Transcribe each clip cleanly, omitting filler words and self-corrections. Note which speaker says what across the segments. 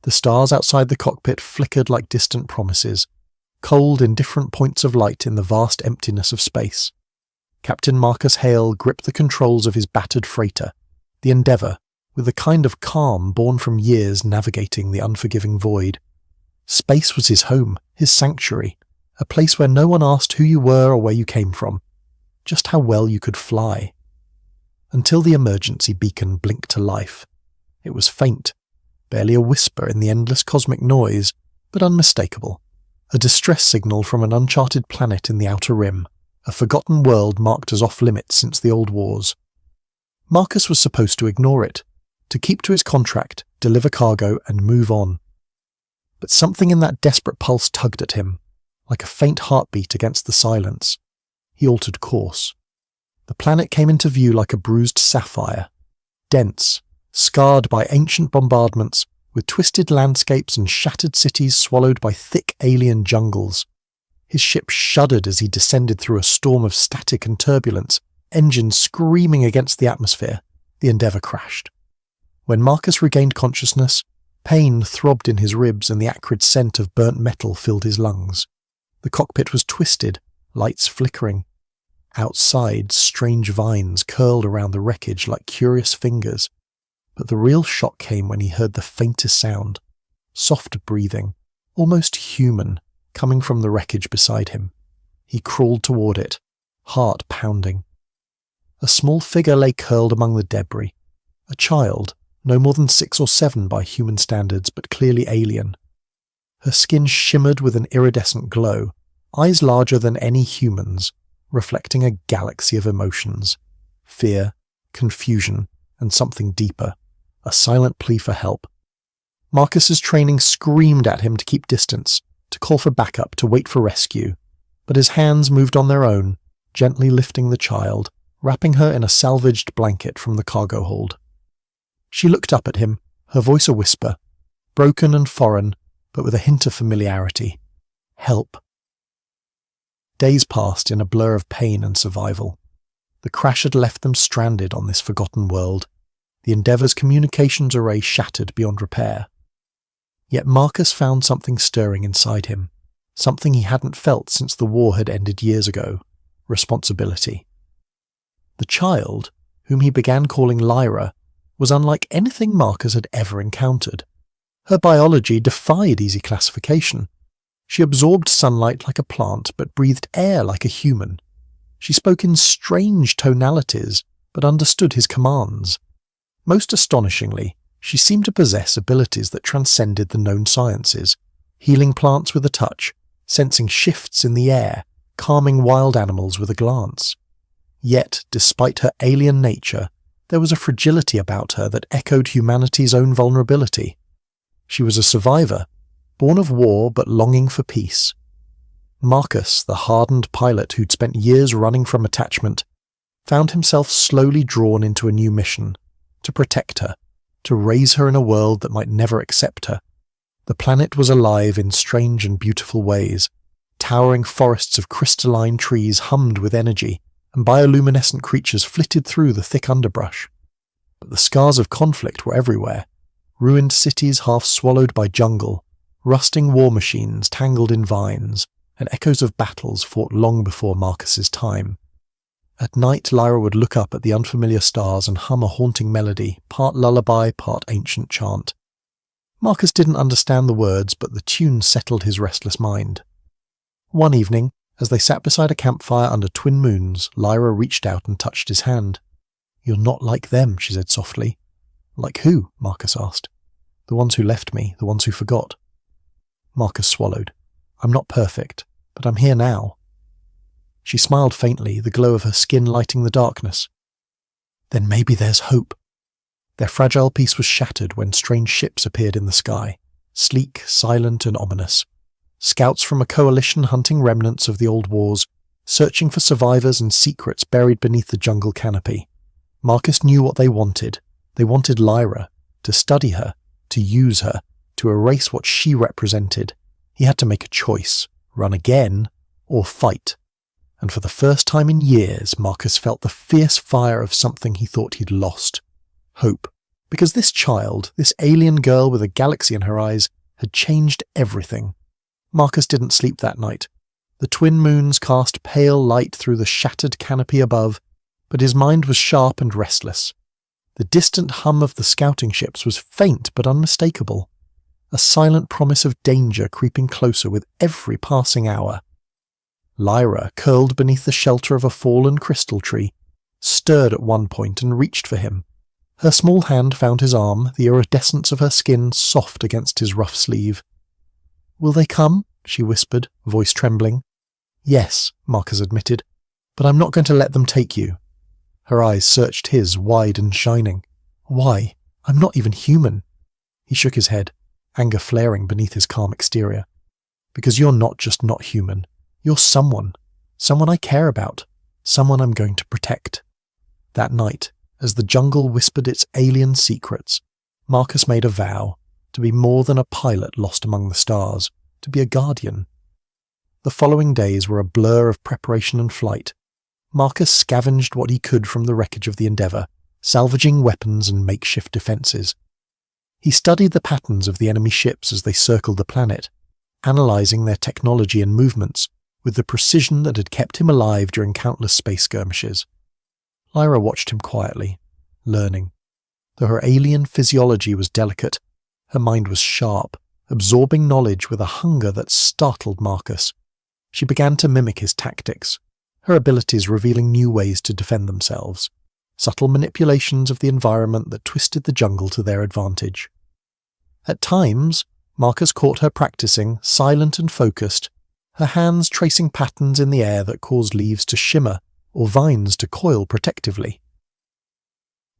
Speaker 1: The stars outside the cockpit flickered like distant promises, cold in different points of light in the vast emptiness of space. Captain Marcus Hale gripped the controls of his battered freighter, the Endeavour, with a kind of calm born from years navigating the unforgiving void. Space was his home, his sanctuary, a place where no one asked who you were or where you came from, just how well you could fly. Until the emergency beacon blinked to life. It was faint, barely a whisper in the endless cosmic noise, but unmistakable. A distress signal from an uncharted planet in the outer rim, a forgotten world marked as off-limits since the old wars. Marcus was supposed to ignore it, to keep to his contract, deliver cargo, and move on. But something in that desperate pulse tugged at him, like a faint heartbeat against the silence. He altered course. The planet came into view like a bruised sapphire, dense, scarred by ancient bombardments, with twisted landscapes and shattered cities swallowed by thick alien jungles. His ship shuddered as he descended through a storm of static and turbulence, engines screaming against the atmosphere. The Endeavour crashed. When Marcus regained consciousness, pain throbbed in his ribs and the acrid scent of burnt metal filled his lungs. The cockpit was twisted, lights flickering. Outside, strange vines curled around the wreckage like curious fingers. But the real shock came when he heard the faintest sound, soft breathing, almost human, coming from the wreckage beside him. He crawled toward it, heart pounding. A small figure lay curled among the debris. A child, no more than 6 or 7 by human standards, but clearly alien. Her skin shimmered with an iridescent glow, eyes larger than any human's, reflecting a galaxy of emotions. Fear, confusion, and something deeper. A silent plea for help. Marcus's training screamed at him to keep distance, to call for backup, to wait for rescue. But his hands moved on their own, gently lifting the child, wrapping her in a salvaged blanket from the cargo hold. She looked up at him, her voice a whisper, broken and foreign, but with a hint of familiarity. Help. Days passed in a blur of pain and survival. The crash had left them stranded on this forgotten world, the Endeavour's communications array shattered beyond repair. Yet Marcus found something stirring inside him, something he hadn't felt since the war had ended years ago: responsibility. The child, whom he began calling Lyra, was unlike anything Marcus had ever encountered. Her biology defied easy classification. She absorbed sunlight like a plant, but breathed air like a human. She spoke in strange tonalities, but understood his commands. Most astonishingly, she seemed to possess abilities that transcended the known sciences, healing plants with a touch, sensing shifts in the air, calming wild animals with a glance. Yet, despite her alien nature, there was a fragility about her that echoed humanity's own vulnerability. She was a survivor, born of war but longing for peace. Marcus, the hardened pilot who'd spent years running from attachment, found himself slowly drawn into a new mission: to protect her, to raise her in a world that might never accept her. The planet was alive in strange and beautiful ways. Towering forests of crystalline trees hummed with energy, and bioluminescent creatures flitted through the thick underbrush. But the scars of conflict were everywhere: ruined cities half swallowed by jungle, rusting war machines tangled in vines, and echoes of battles fought long before Marcus's time. At night, Lyra would look up at the unfamiliar stars and hum a haunting melody, part lullaby, part ancient chant. Marcus didn't understand the words, but the tune settled his restless mind. One evening, as they sat beside a campfire under twin moons, Lyra reached out and touched his hand. "You're not like them," she said softly. "Like who?" Marcus asked. "The ones who left me, the ones who forgot." Marcus swallowed. "I'm not perfect, but I'm here now." She smiled faintly, the glow of her skin lighting the darkness. "Then maybe there's hope." Their fragile peace was shattered when strange ships appeared in the sky, sleek, silent, and ominous. Scouts from a coalition hunting remnants of the old wars, searching for survivors and secrets buried beneath the jungle canopy. Marcus knew what they wanted. They wanted Lyra, to study her, to use her, to erase what she represented. He had to make a choice: run again, or fight. And for the first time in years, Marcus felt the fierce fire of something he thought he'd lost: hope, Because this child, this alien girl with a galaxy in her eyes, had changed everything. Marcus didn't sleep that night. The twin moons cast pale light through the shattered canopy above, but his mind was sharp and restless. The distant hum of the scouting ships was faint but unmistakable, a silent promise of danger creeping closer with every passing hour. Lyra, curled beneath the shelter of a fallen crystal tree, stirred at one point and reached for him. Her small hand found his arm, the iridescence of her skin soft against his rough sleeve. "Will they come?" she whispered, voice trembling. "Yes," Marcus admitted, "but I'm not going to let them take you." Her eyes searched his, wide and shining. "Why? I'm not even human." He shook his head, anger flaring beneath his calm exterior. "Because you're not just not human. You're someone. Someone I care about. Someone I'm going to protect." That night, as the jungle whispered its alien secrets, Marcus made a vow to be more than a pilot lost among the stars, to be a guardian. The following days were a blur of preparation and flight. Marcus scavenged what he could from the wreckage of the Endeavour, salvaging weapons and makeshift defences. He studied the patterns of the enemy ships as they circled the planet, analysing their technology and movements with the precision that had kept him alive during countless space skirmishes. Lyra watched him quietly, learning. Though her alien physiology was delicate, her mind was sharp, absorbing knowledge with a hunger that startled Marcus. She began to mimic his tactics, her abilities revealing new ways to defend themselves, subtle manipulations of the environment that twisted the jungle to their advantage. At times, Marcus caught her practicing, silent and focused, her hands tracing patterns in the air that caused leaves to shimmer or vines to coil protectively.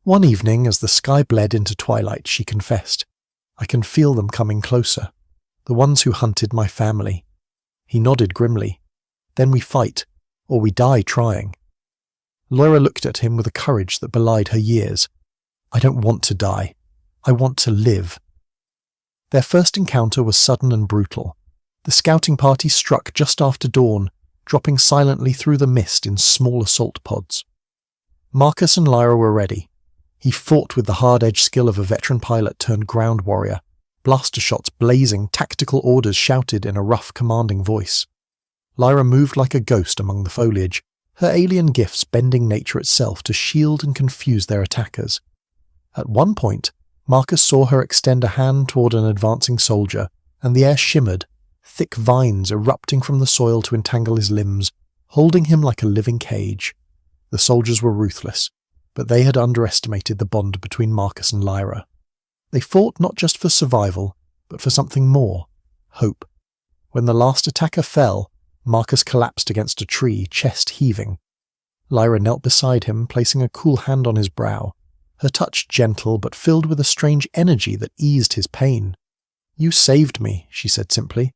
Speaker 1: One evening, as the sky bled into twilight, she confessed, "I can feel them coming closer, the ones who hunted my family." He nodded grimly. "Then we fight, or we die trying." Lyra looked at him with a courage that belied her years. "I don't want to die. I want to live." Their first encounter was sudden and brutal. The scouting party struck just after dawn, dropping silently through the mist in small assault pods. Marcus and Lyra were ready. He fought with the hard-edged skill of a veteran pilot turned ground warrior, blaster shots blazing, tactical orders shouted in a rough, commanding voice. Lyra moved like a ghost among the foliage, her alien gifts bending nature itself to shield and confuse their attackers. At one point, Marcus saw her extend a hand toward an advancing soldier, and the air shimmered, thick vines erupting from the soil to entangle his limbs, holding him like a living cage. The soldiers were ruthless, but they had underestimated the bond between Marcus and Lyra. They fought not just for survival, but for something more, hope. When the last attacker fell, Marcus collapsed against a tree, chest heaving. Lyra knelt beside him, placing a cool hand on his brow, her touch gentle but filled with a strange energy that eased his pain. "You saved me," she said simply.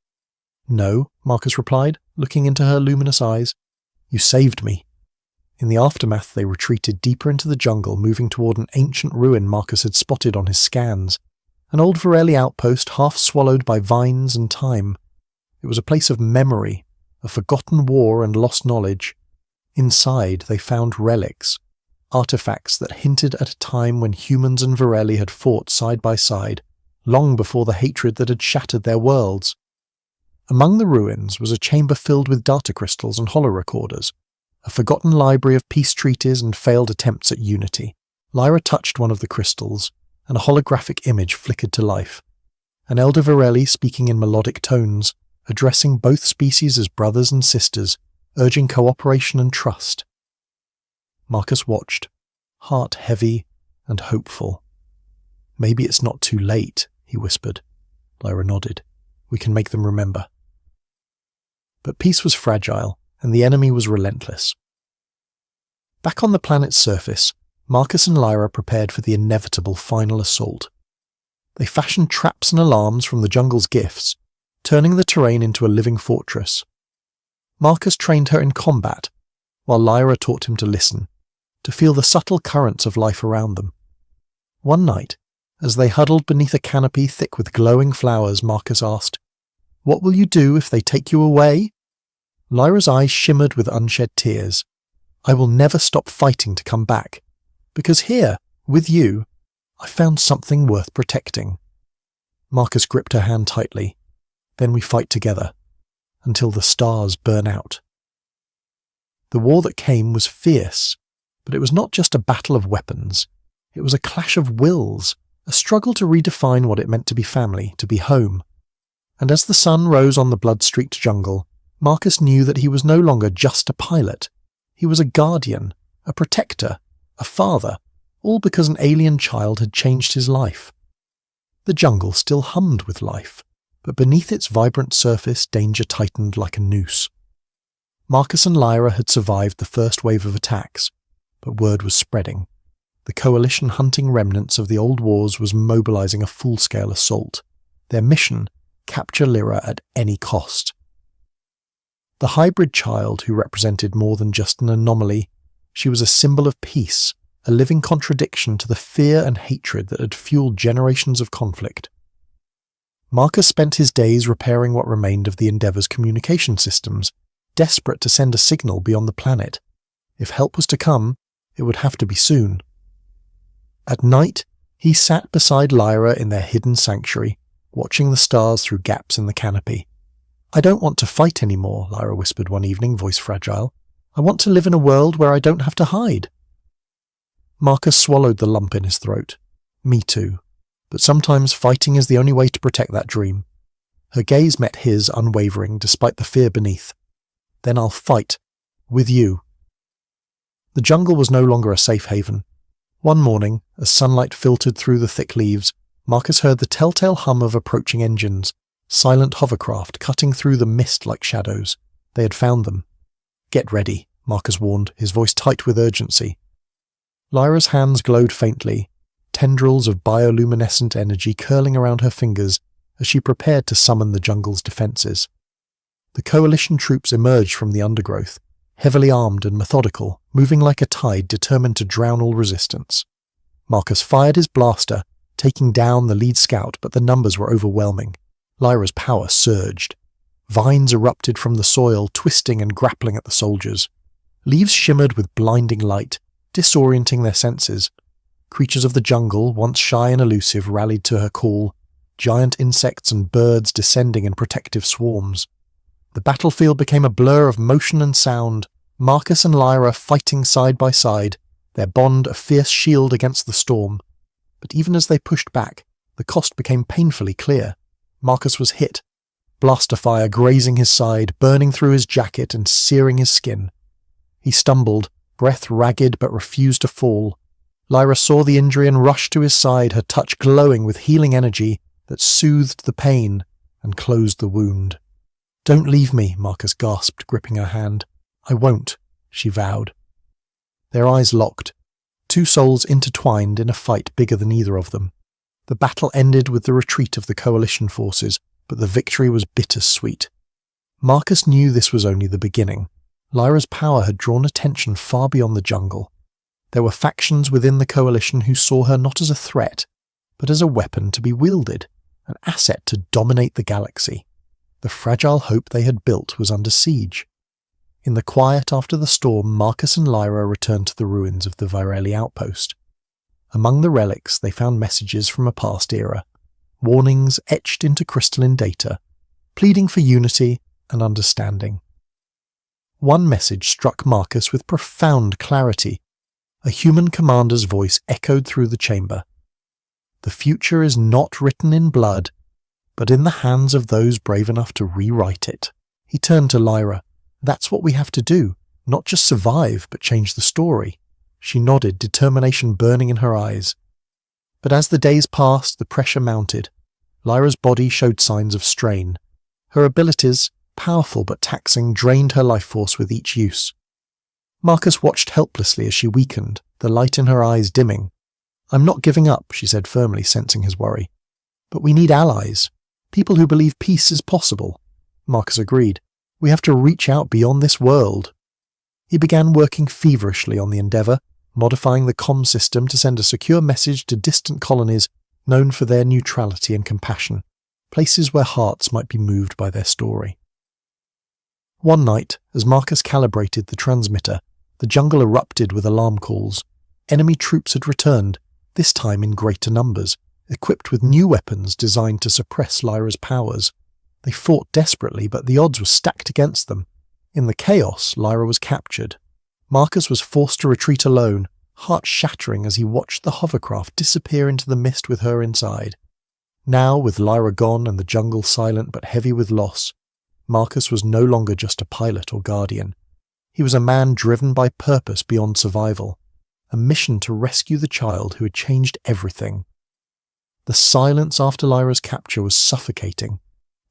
Speaker 1: "No," Marcus replied, looking into her luminous eyes. "You saved me." In the aftermath, they retreated deeper into the jungle, moving toward an ancient ruin Marcus had spotted on his scans, an old Varelli outpost half swallowed by vines and time. It was a place of memory, a forgotten war and lost knowledge. Inside, they found relics, artifacts that hinted at a time when humans and Varelli had fought side by side, long before the hatred that had shattered their worlds. Among the ruins was a chamber filled with data crystals and holorecorders, a forgotten library of peace treaties and failed attempts at unity. Lyra touched one of the crystals, and a holographic image flickered to life. An elder Varelli speaking in melodic tones, addressing both species as brothers and sisters, urging cooperation and trust. Marcus watched, heart heavy and hopeful. "Maybe it's not too late," he whispered. Lyra nodded. "We can make them remember." But peace was fragile, and the enemy was relentless. Back on the planet's surface, Marcus and Lyra prepared for the inevitable final assault. They fashioned traps and alarms from the jungle's gifts, turning the terrain into a living fortress. Marcus trained her in combat, while Lyra taught him to listen, to feel the subtle currents of life around them. One night, as they huddled beneath a canopy thick with glowing flowers, Marcus asked, "What will you do if they take you away?" Lyra's eyes shimmered with unshed tears. "I will never stop fighting to come back, because here, with you, I found something worth protecting. Marcus gripped her hand tightly. Then we fight together, until the stars burn out. The war that came was fierce, but it was not just a battle of weapons. It was a clash of wills, a struggle to redefine what it meant to be family, to be home. And as the sun rose on the blood-streaked jungle, Marcus knew that he was no longer just a pilot. He was a guardian, a protector, a father, all because an alien child had changed his life. The jungle still hummed with life, but beneath its vibrant surface danger tightened like a noose. Marcus and Lyra had survived the first wave of attacks, but word was spreading. The coalition hunting remnants of the old wars was mobilizing a full-scale assault. Their mission: capture Lyra at any cost. The hybrid child who represented more than just an anomaly, she was a symbol of peace, a living contradiction to the fear and hatred that had fueled generations of conflict. Marcus spent his days repairing what remained of the Endeavour's communication systems, desperate to send a signal beyond the planet. If help was to come, it would have to be soon. At night, he sat beside Lyra in their hidden sanctuary, watching the stars through gaps in the canopy. "I don't want to fight anymore," Lyra whispered one evening, voice fragile. "I want to live in a world where I don't have to hide." Marcus swallowed the lump in his throat. Me too. But sometimes fighting is the only way to protect that dream. Her gaze met his, unwavering, despite the fear beneath. "Then I'll fight. With you." The jungle was no longer a safe haven. One morning, as sunlight filtered through the thick leaves, Marcus heard the telltale hum of approaching engines, silent hovercraft cutting through the mist like shadows. They had found them. "Get ready," Marcus warned, his voice tight with urgency. Lyra's hands glowed faintly, tendrils of bioluminescent energy curling around her fingers as she prepared to summon the jungle's defences. The coalition troops emerged from the undergrowth, heavily armed and methodical, moving like a tide determined to drown all resistance. Marcus fired his blaster, taking down the lead scout, but the numbers were overwhelming. Lyra's power surged. Vines erupted from the soil, twisting and grappling at the soldiers. Leaves shimmered with blinding light, disorienting their senses. Creatures of the jungle, once shy and elusive, rallied to her call, giant insects and birds descending in protective swarms. The battlefield became a blur of motion and sound, Marcus and Lyra fighting side by side, their bond a fierce shield against the storm. But even as they pushed back, the cost became painfully clear. Marcus was hit, blaster fire grazing his side, burning through his jacket and searing his skin. He stumbled, breath ragged but refused to fall. Lyra saw the injury and rushed to his side, her touch glowing with healing energy that soothed the pain and closed the wound. "Don't leave me," Marcus gasped, gripping her hand. "I won't," she vowed. Their eyes locked, two souls intertwined in a fight bigger than either of them. The battle ended with the retreat of the coalition forces, but the victory was bittersweet. Marcus knew this was only the beginning. Lyra's power had drawn attention far beyond the jungle. There were factions within the coalition who saw her not as a threat, but as a weapon to be wielded, an asset to dominate the galaxy. The fragile hope they had built was under siege. In the quiet after the storm, Marcus and Lyra returned to the ruins of the Virelli outpost. Among the relics, they found messages from a past era, warnings etched into crystalline data, pleading for unity and understanding. One message struck Marcus with profound clarity. A human commander's voice echoed through the chamber. "The future is not written in blood, but in the hands of those brave enough to rewrite it." He turned to Lyra. "That's what we have to do, not just survive, but change the story." She nodded, determination burning in her eyes. But as the days passed, the pressure mounted. Lyra's body showed signs of strain. Her abilities, powerful but taxing, drained her life force with each use. Marcus watched helplessly as she weakened, the light in her eyes dimming. "I'm not giving up," she said firmly, sensing his worry. "But we need allies, people who believe peace is possible." Marcus agreed. "We have to reach out beyond this world." He began working feverishly on the Endeavour, modifying the comm system to send a secure message to distant colonies known for their neutrality and compassion, places where hearts might be moved by their story. One night, as Marcus calibrated the transmitter, the jungle erupted with alarm calls. Enemy troops had returned, this time in greater numbers, equipped with new weapons designed to suppress Lyra's powers. They fought desperately, but the odds were stacked against them. In the chaos, Lyra was captured. Marcus was forced to retreat alone, heart-shattering as he watched the hovercraft disappear into the mist with her inside. Now, with Lyra gone and the jungle silent but heavy with loss, Marcus was no longer just a pilot or guardian. He was a man driven by purpose beyond survival, a mission to rescue the child who had changed everything. The silence after Lyra's capture was suffocating.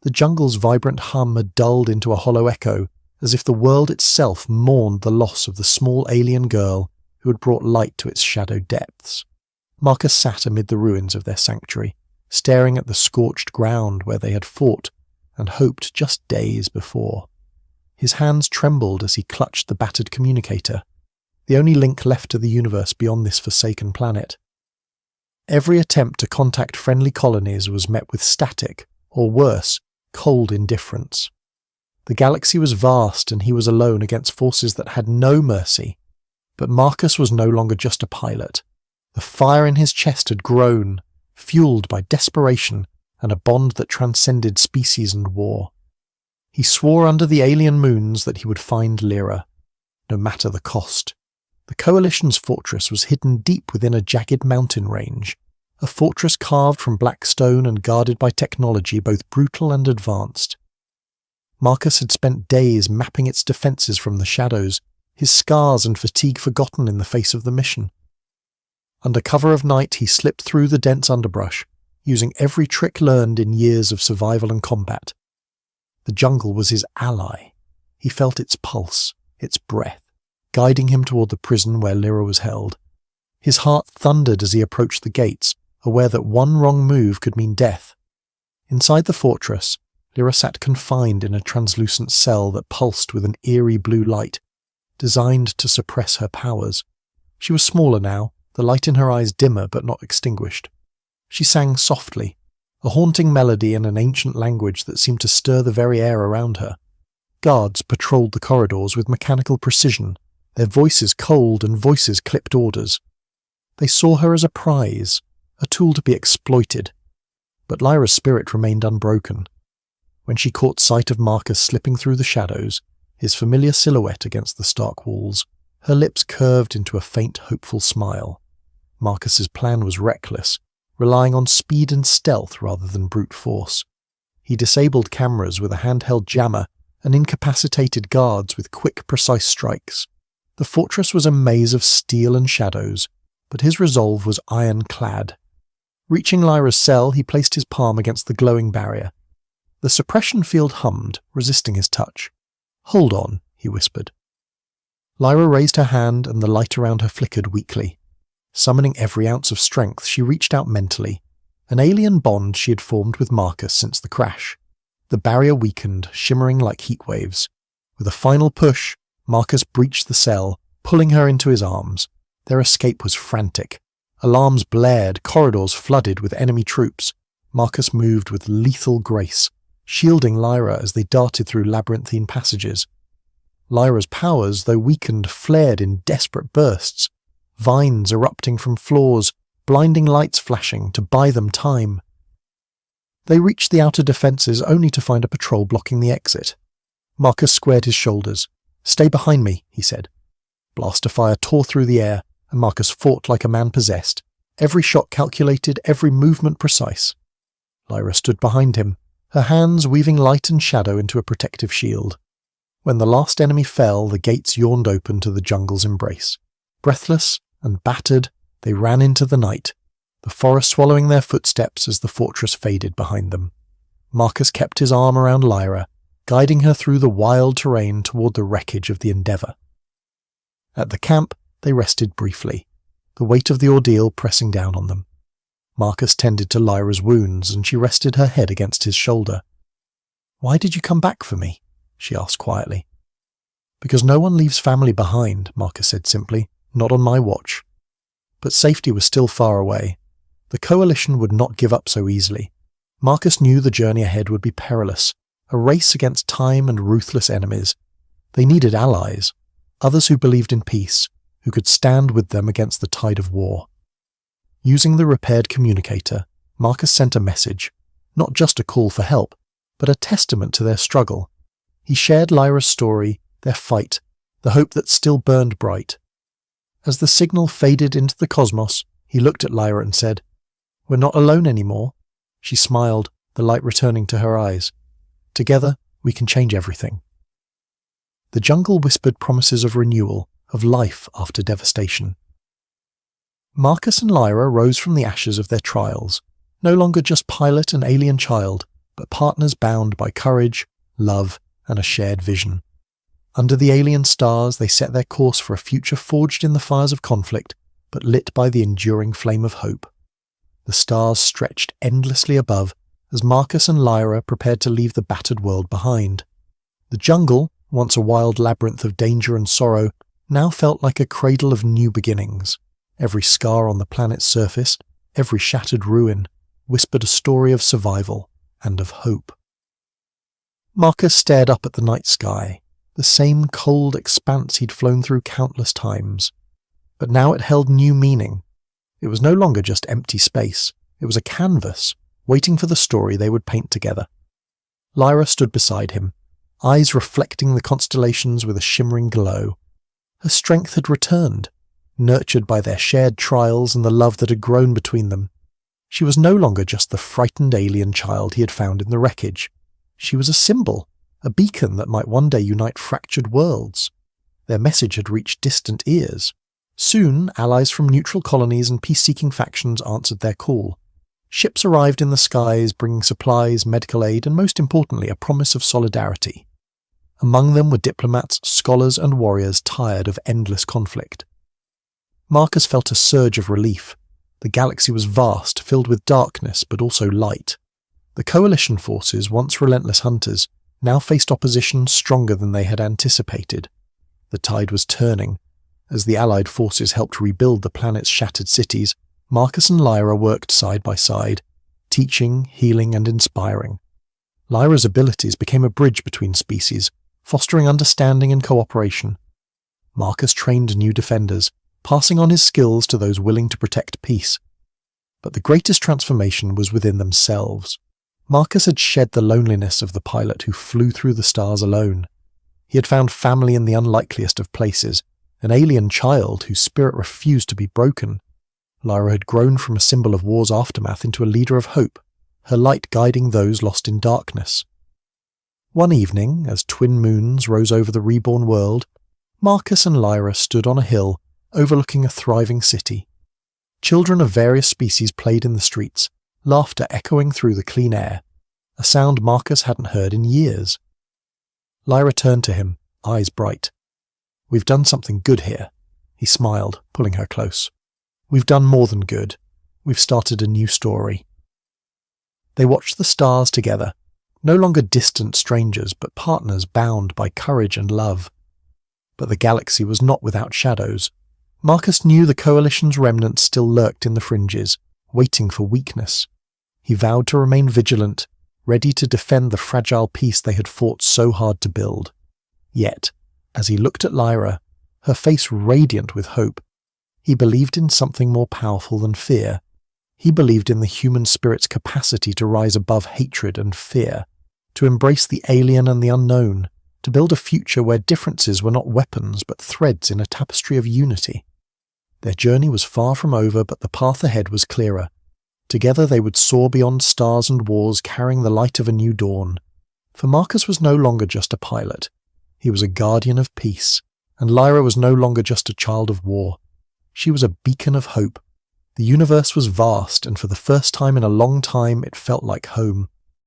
Speaker 1: The jungle's vibrant hum had dulled into a hollow echo, as if the world itself mourned the loss of the small alien girl who had brought light to its shadowed depths. Marcus sat amid the ruins of their sanctuary, staring at the scorched ground where they had fought and hoped just days before. His hands trembled as he clutched the battered communicator, the only link left to the universe beyond this forsaken planet. Every attempt to contact friendly colonies was met with static, or worse, cold indifference. The galaxy was vast and he was alone against forces that had no mercy. But Marcus was no longer just a pilot. The fire in his chest had grown, fueled by desperation and a bond that transcended species and war. He swore under the alien moons that he would find Lyra, no matter the cost. The Coalition's fortress was hidden deep within a jagged mountain range, a fortress carved from black stone and guarded by technology both brutal and advanced. Marcus had spent days mapping its defences from the shadows, his scars and fatigue forgotten in the face of the mission. Under cover of night, he slipped through the dense underbrush, using every trick learned in years of survival and combat. The jungle was his ally. He felt its pulse, its breath, guiding him toward the prison where Lyra was held. His heart thundered as he approached the gates, aware that one wrong move could mean death. Inside the fortress, Lyra sat confined in a translucent cell that pulsed with an eerie blue light, designed to suppress her powers. She was smaller now, the light in her eyes dimmer but not extinguished. She sang softly, a haunting melody in an ancient language that seemed to stir the very air around her. Guards patrolled the corridors with mechanical precision, their voices cold and voices clipped orders. They saw her as a prize, a tool to be exploited. But Lyra's spirit remained unbroken. When she caught sight of Marcus slipping through the shadows, his familiar silhouette against the stark walls, her lips curved into a faint, hopeful smile. Marcus's plan was reckless, relying on speed and stealth rather than brute force. He disabled cameras with a handheld jammer and incapacitated guards with quick, precise strikes. The fortress was a maze of steel and shadows, but his resolve was ironclad. Reaching Lyra's cell, he placed his palm against the glowing barrier. The suppression field hummed, resisting his touch. "Hold on," he whispered. Lyra raised her hand and the light around her flickered weakly. Summoning every ounce of strength, she reached out mentally, an alien bond she had formed with Marcus since the crash. The barrier weakened, shimmering like heat waves. With a final push, Marcus breached the cell, pulling her into his arms. Their escape was frantic. Alarms blared, corridors flooded with enemy troops. Marcus moved with lethal grace, shielding Lyra as they darted through labyrinthine passages. Lyra's powers, though weakened, flared in desperate bursts, vines erupting from floors, blinding lights flashing to buy them time. They reached the outer defences only to find a patrol blocking the exit. Marcus squared his shoulders. "Stay behind me," he said. Blaster fire tore through the air, and Marcus fought like a man possessed, every shot calculated, every movement precise. Lyra stood behind him, her hands weaving light and shadow into a protective shield. When the last enemy fell, the gates yawned open to the jungle's embrace. Breathless and battered, they ran into the night, the forest swallowing their footsteps as the fortress faded behind them. Marcus kept his arm around Lyra, guiding her through the wild terrain toward the wreckage of the Endeavour. At the camp, they rested briefly, the weight of the ordeal pressing down on them. Marcus tended to Lyra's wounds, and she rested her head against his shoulder. "Why did you come back for me?" she asked quietly. "Because no one leaves family behind," Marcus said simply, "not on my watch." But safety was still far away. The Coalition would not give up so easily. Marcus knew the journey ahead would be perilous, a race against time and ruthless enemies. They needed allies, others who believed in peace, who could stand with them against the tide of war. Using the repaired communicator, Marcus sent a message, not just a call for help, but a testament to their struggle. He shared Lyra's story, their fight, the hope that still burned bright. As the signal faded into the cosmos, he looked at Lyra and said, "We're not alone anymore." She smiled, the light returning to her eyes. "Together, we can change everything." The jungle whispered promises of renewal, of life after devastation. Marcus and Lyra rose from the ashes of their trials, no longer just pilot and alien child, but partners bound by courage, love, and a shared vision. Under the alien stars, they set their course for a future forged in the fires of conflict, but lit by the enduring flame of hope. The stars stretched endlessly above as Marcus and Lyra prepared to leave the battered world behind. The jungle, once a wild labyrinth of danger and sorrow, now felt like a cradle of new beginnings. Every scar on the planet's surface, every shattered ruin, whispered a story of survival and of hope. Marcus stared up at the night sky, the same cold expanse he'd flown through countless times. But now it held new meaning. It was no longer just empty space. It was a canvas, waiting for the story they would paint together. Lyra stood beside him, eyes reflecting the constellations with a shimmering glow. Her strength had returned, nurtured by their shared trials and the love that had grown between them. She was no longer just the frightened alien child he had found in the wreckage. She was a symbol, a beacon that might one day unite fractured worlds. Their message had reached distant ears. Soon, allies from neutral colonies and peace-seeking factions answered their call. Ships arrived in the skies, bringing supplies, medical aid, and most importantly, a promise of solidarity. Among them were diplomats, scholars, and warriors tired of endless conflict. Marcus felt a surge of relief. The galaxy was vast, filled with darkness, but also light. The coalition forces, once relentless hunters, now faced opposition stronger than they had anticipated. The tide was turning. As the Allied forces helped rebuild the planet's shattered cities, Marcus and Lyra worked side by side, teaching, healing, and inspiring. Lyra's abilities became a bridge between species, fostering understanding and cooperation. Marcus trained new defenders, passing on his skills to those willing to protect peace. But the greatest transformation was within themselves. Marcus had shed the loneliness of the pilot who flew through the stars alone. He had found family in the unlikeliest of places, an alien child whose spirit refused to be broken. Lyra had grown from a symbol of war's aftermath into a leader of hope, her light guiding those lost in darkness. One evening, as twin moons rose over the reborn world, Marcus and Lyra stood on a hill overlooking a thriving city. Children of various species played in the streets, laughter echoing through the clean air, a sound Marcus hadn't heard in years. Lyra turned to him, eyes bright. "We've done something good here," he smiled, pulling her close. "We've done more than good. We've started a new story." They watched the stars together, no longer distant strangers, but partners bound by courage and love. But the galaxy was not without shadows. Marcus knew the Coalition's remnants still lurked in the fringes, waiting for weakness. He vowed to remain vigilant, ready to defend the fragile peace they had fought so hard to build. Yet, as he looked at Lyra, her face radiant with hope, he believed in something more powerful than fear. He believed in the human spirit's capacity to rise above hatred and fear, to embrace the alien and the unknown, to build a future where differences were not weapons but threads in a tapestry of unity. Their journey was far from over, but the path ahead was clearer. Together they would soar beyond stars and wars, carrying the light of a new dawn. For Marcus was no longer just a pilot. He was a guardian of peace, and Lyra was no longer just a child of war. She was a beacon of hope. The universe was vast, and for the first time in a long time it felt like home.